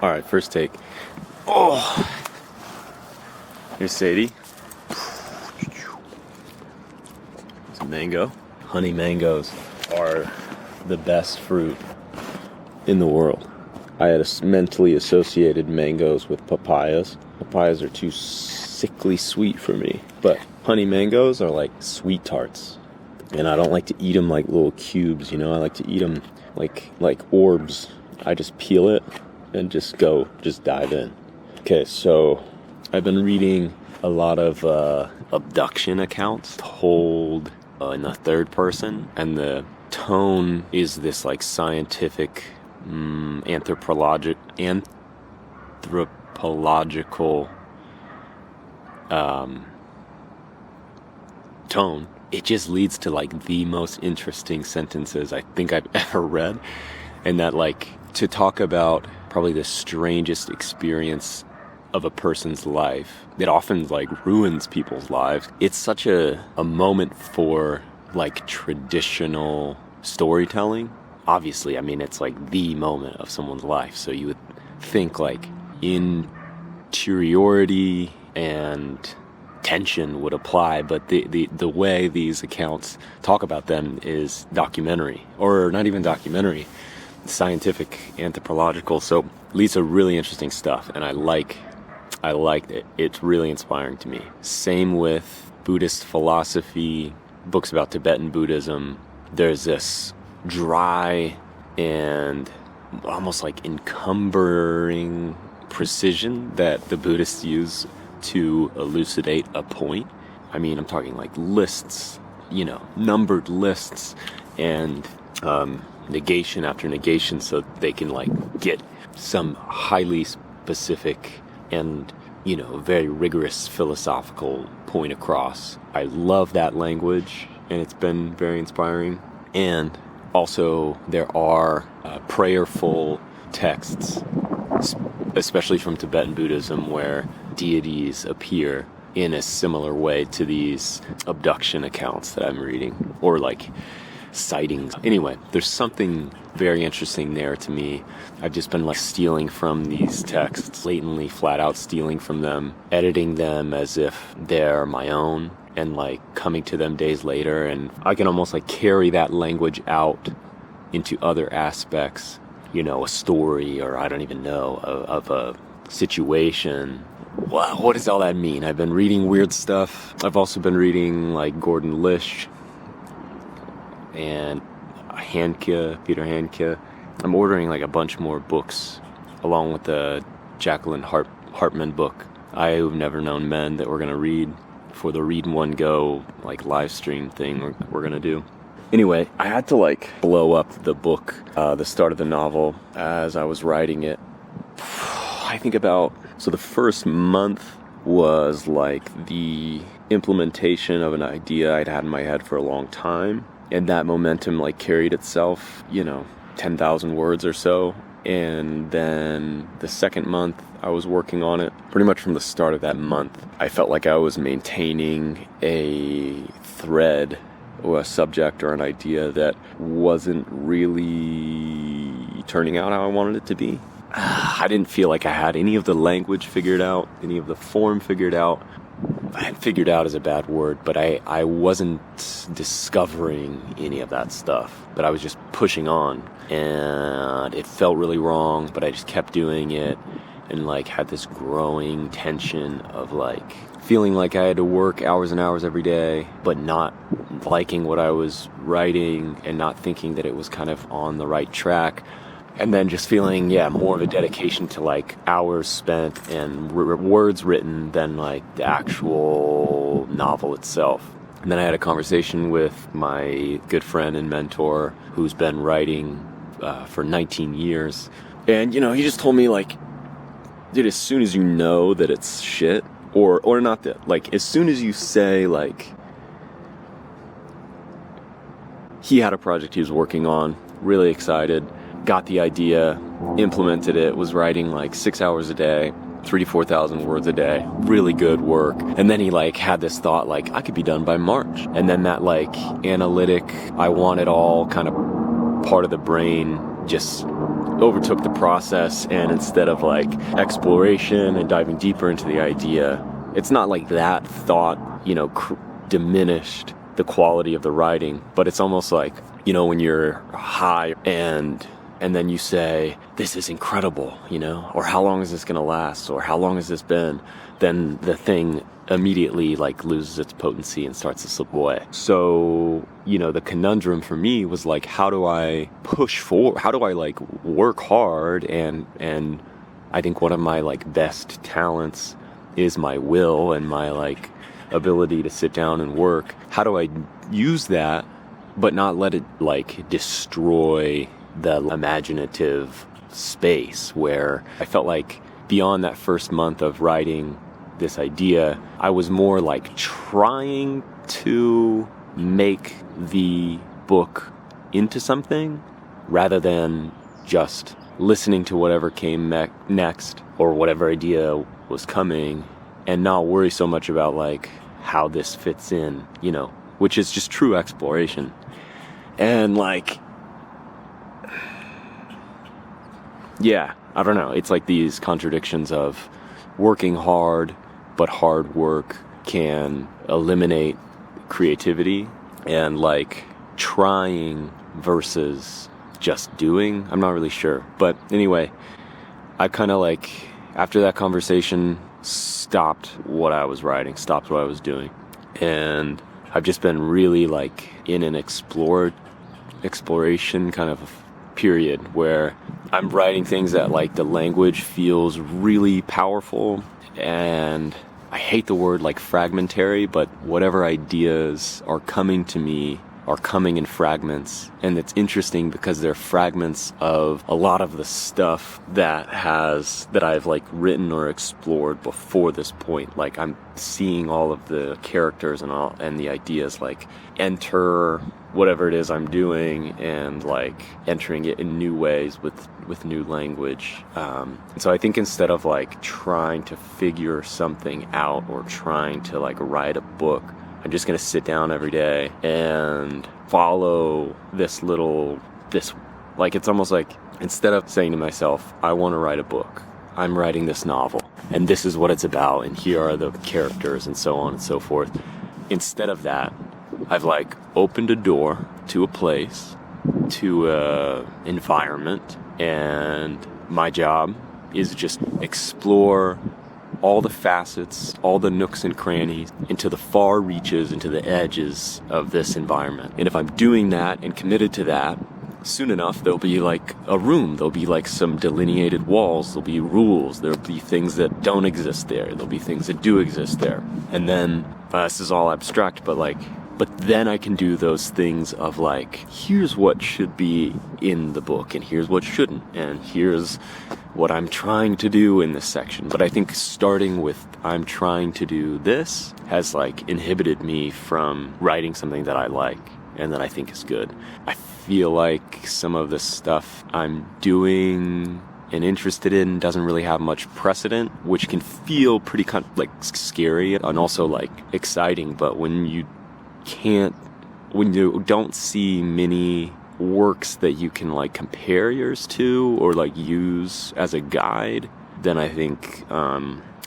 All right, first take. Oh, here's Sadie. It's a mango. Honey mangoes are the best fruit in the world. I had mentally associated mangoes with papayas. Papayas are too sickly sweet for me, but honey mangoes are like sweet tarts. And I don't like to eat them like little cubes, I like to eat them like orbs. I just peel it and just dive in. Okay, so I've been reading a lot of abduction accounts told in the third person, and the tone is this like scientific, anthropological tone. It just leads to like the most interesting sentences I think I've ever read, and that like to talk about probably the strangest experience of a person's life. It often like ruins people's lives. It's such a moment for like traditional storytelling. Obviously, I mean, it's like the moment of someone's life. So you would think like interiority and tension would apply, but the way these accounts talk about them is documentary, or not even documentary, scientific, anthropological. So leads to really interesting stuff, and I liked it. It's really inspiring to me. Same with Buddhist philosophy, books about Tibetan Buddhism. There's this dry and almost like encumbering precision that the Buddhists use to elucidate a point. I mean, I'm talking like lists, numbered lists, and negation after negation, so they can like get some highly specific and very rigorous philosophical point across. I love that language, and it's been very inspiring. And also there are prayerful texts, especially from Tibetan Buddhism, where deities appear in a similar way to these abduction accounts that I'm reading, or like sightings. Anyway, there's something very interesting there to me. I've just been like stealing from these texts, blatantly, flat out stealing from them, editing them as if they're my own, and like coming to them days later, and I can almost like carry that language out into other aspects, a story, or I don't even know, of a situation. Wow, what does all that mean? I've been reading weird stuff. I've also been reading like Gordon Lish and Peter Handke. I'm ordering like a bunch more books, along with the Jacqueline Hartman book, I Who've Never Known Men, that we're going to read for the Read in One Go like live stream thing we're going to do. Anyway, I had to like blow up the book, the start of the novel, as I was writing it. I think so the first month was like the implementation of an idea I'd had in my head for a long time. And that momentum like carried itself, 10,000 words or so. And then the second month I was working on it, pretty much from the start of that month, I felt like I was maintaining a thread or a subject or an idea that wasn't really turning out how I wanted it to be. I didn't feel like I had any of the language figured out, any of the form figured out. I had figured out is a bad word, but I wasn't discovering any of that stuff, but I was just pushing on, and it felt really wrong, but I just kept doing it, and like had this growing tension of like feeling like I had to work hours and hours every day, but not liking what I was writing and not thinking that it was kind of on the right track. And then just feeling, more of a dedication to like hours spent and words written than like the actual novel itself. And then I had a conversation with my good friend and mentor who's been writing for 19 years. And, he just told me like, dude, as soon as you know that it's shit, or not that, like as soon as you say like, he had a project he was working on, really excited, got the idea, implemented it, was writing like 6 hours a day, 3,000 to 4,000 words a day, really good work. And then he like had this thought like, I could be done by March. And then that like analytic, I want it all kind of part of the brain just overtook the process, and instead of like exploration and diving deeper into the idea, it's not like that thought, diminished the quality of the writing, but it's almost like, when you're high and then you say, this is incredible, or how long is this going to last, or how long has this been, then the thing immediately like loses its potency and starts to slip away. So, the conundrum for me was like, how do I push forward? How do I like work hard? And I think one of my like best talents is my will and my like ability to sit down and work. How do I use that, but not let it like destroy the imaginative space where I felt like beyond that first month of writing this idea, I was more like trying to make the book into something rather than just listening to whatever came next or whatever idea was coming and not worry so much about like how this fits in, which is just true exploration. And like, yeah, I don't know. It's like these contradictions of working hard, but hard work can eliminate creativity, and like trying versus just doing. I'm not really sure. But anyway, I kind of like, after that conversation, stopped what I was writing, stopped what I was doing. And I've just been really like in an exploration kind of period where I'm writing things that like the language feels really powerful, and I hate the word like fragmentary, but whatever ideas are coming to me are coming in fragments. And it's interesting because they're fragments of a lot of the stuff that I've like written or explored before this point. Like I'm seeing all of the characters and the ideas like enter whatever it is I'm doing and like entering it in new ways with new language. And so I think instead of like trying to figure something out or trying to like write a book, I'm just going to sit down every day and follow this like, it's almost like instead of saying to myself, I want to write a book, I'm writing this novel and this is what it's about and here are the characters and so on and so forth. Instead of that, I've like opened a door to a place, to a environment, and my job is just explore all the facets, all the nooks and crannies, into the far reaches, into the edges of this environment. And if I'm doing that and committed to that, soon enough there'll be like a room, there'll be like some delineated walls, there'll be rules, there'll be things that don't exist there, there'll be things that do exist there. And then, this is all abstract, but then I can do those things of like, here's what should be in the book and here's what shouldn't, and here's what I'm trying to do in this section. But I think starting with I'm trying to do this has like inhibited me from writing something that I like and that I think is good. I feel like some of the stuff I'm doing and interested in doesn't really have much precedent, which can feel pretty kind of like scary and also like exciting. But when you don't see many works that you can like compare yours to or like use as a guide, then I think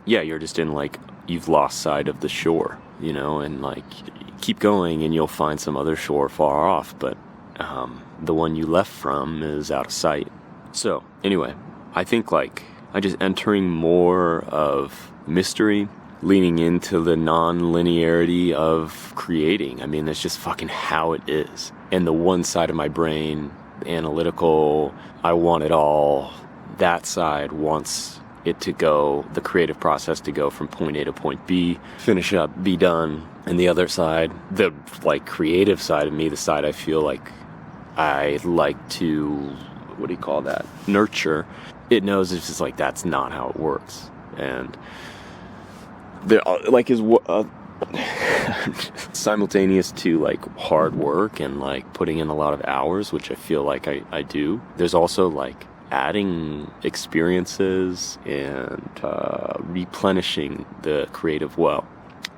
you're just in like, you've lost sight of the shore, and like keep going and you'll find some other shore far off, but the one you left from is out of sight. So anyway, I think like I just entering more of mystery, leaning into the non-linearity of creating. I mean, that's just fucking how it is. And the one side of my brain, analytical, I want it all, that side wants it to go, the creative process to go from point A to point B, finish up, be done. And the other side, the like creative side of me, the side I feel like I like to, nurture, it knows it's just like, that's not how it works. And there like is simultaneous to like hard work and like putting in a lot of hours, which I feel like I do. There's also like adding experiences and replenishing the creative well.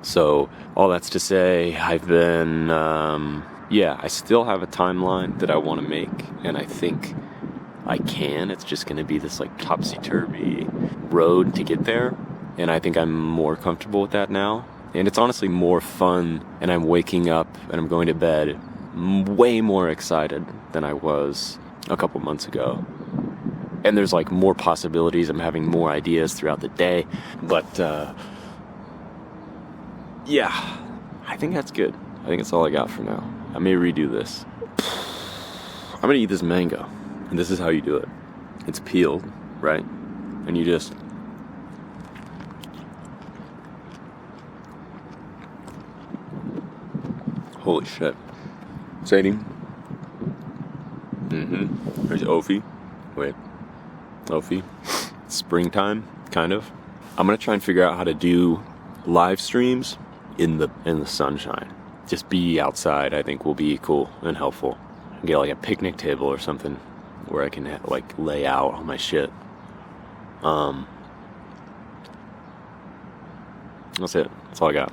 So all that's to say, I've been I still have a timeline that I want to make, and I think I can. It's just going to be this like topsy-turvy road to get there. And I think I'm more comfortable with that now. And it's honestly more fun, and I'm waking up and I'm going to bed way more excited than I was a couple months ago. And there's like more possibilities. I'm having more ideas throughout the day. But yeah, I think that's good. I think that's all I got for now. I may redo this. I'm gonna eat this mango. And this is how you do it. It's peeled, right? And you just... Holy shit. Sadie. There's Ophi. Wait. Ophi. Springtime, kind of. I'm gonna try and figure out how to do live streams in the sunshine. Just be outside, I think, will be cool and helpful. Get like a picnic table or something where I can like lay out all my shit. That's it. That's all I got.